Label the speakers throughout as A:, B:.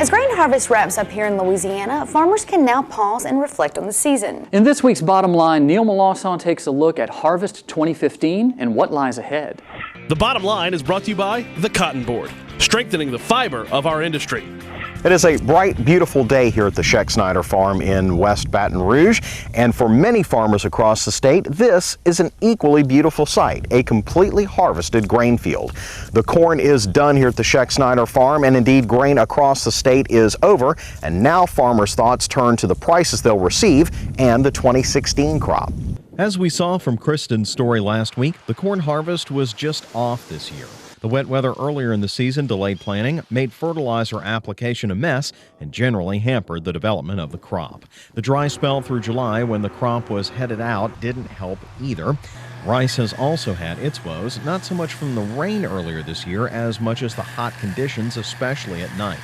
A: As grain harvest wraps up here in Louisiana, farmers can now pause and reflect on the season.
B: In this week's Bottom Line, Neil Melancon takes a look at Harvest 2015 and what lies ahead.
C: The Bottom Line is brought to you by the Cotton Board, strengthening the fiber of our industry.
D: It is a bright, beautiful day here at the Scheck Snyder Farm in West Baton Rouge, and for many farmers across the state, this is an equally beautiful sight, a completely harvested grain field. The corn is done here at the Scheck Snyder Farm, and indeed grain across the state is over, and now farmers' thoughts turn to the prices they'll receive and the 2016 crop.
E: As we saw from Kristen's story last week, the corn harvest was just off this year. The wet weather earlier in the season delayed planting, made fertilizer application a mess, and generally hampered the development of the crop. The dry spell through July when the crop was headed out didn't help either. Rice has also had its woes, not so much from the rain earlier this year as much as the hot conditions, especially at night.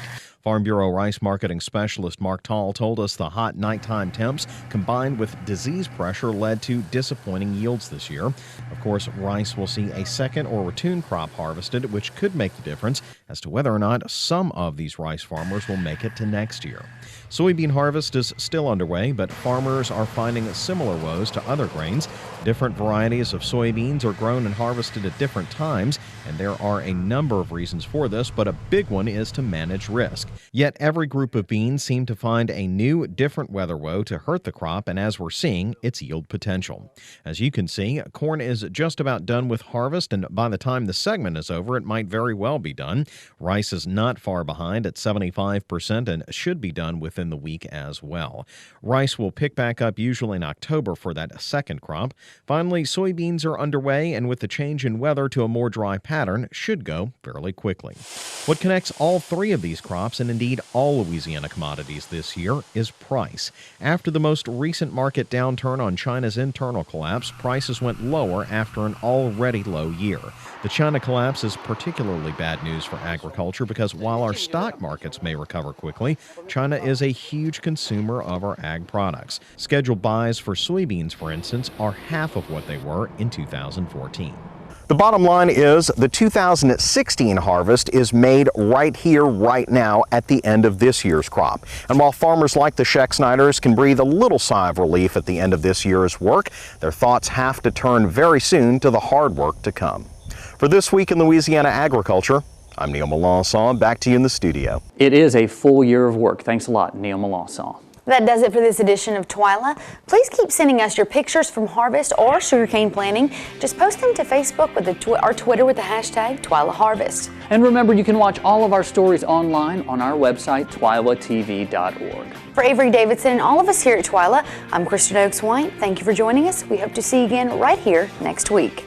E: Farm Bureau rice marketing specialist Mark Tall told us the hot nighttime temps combined with disease pressure led to disappointing yields this year. Of course, rice will see a second or ratoon crop harvested, which could make the difference as to whether or not some of these rice farmers will make it to next year. Soybean harvest is still underway, but farmers are finding similar woes to other grains. Different varieties of soybeans are grown and harvested at different times, and there are a number of reasons for this, but a big one is to manage risk. Yet every group of beans seem to find a new, different weather woe to hurt the crop, and as we're seeing, its yield potential. As you can see, corn is just about done with harvest, and by the time the segment is over, it might very well be done. Rice is not far behind at 75% and should be done within the week as well. Rice will pick back up usually in October for that second crop. Finally, soybeans are underway, and with the change in weather to a more dry pattern, should go fairly quickly. What connects all three of these crops, and indeed all Louisiana commodities this year, is price. After the most recent market downturn on China's internal collapse, prices went lower after an already low year. The China collapse is particularly bad news for agriculture because while our stock markets may recover quickly, China is a huge consumer of our ag products. Scheduled buys for soybeans, for instance, are half of what they were in 2014.
D: The bottom line is the 2016 harvest is made right here, right now, at the end of this year's crop. And while farmers like the Scheck Snyders can breathe a little sigh of relief at the end of this year's work, their thoughts have to turn very soon to the hard work to come. For This Week in Louisiana Agriculture, I'm Neil Melancon, back to you in the studio.
B: It is a full year of work. Thanks a lot, Neil Melancon.
A: That does it for this edition of TWILA. Please keep sending us your pictures from harvest or sugarcane planting. Just post them to Facebook with or Twitter with the hashtag TWILAHarvest.
B: And remember, you can watch all of our stories online on our website, twilatv.org.
A: For Avery Davidson and all of us here at TWILA, I'm Kristen Oaks White. Thank you for joining us. We hope to see you again right here next week.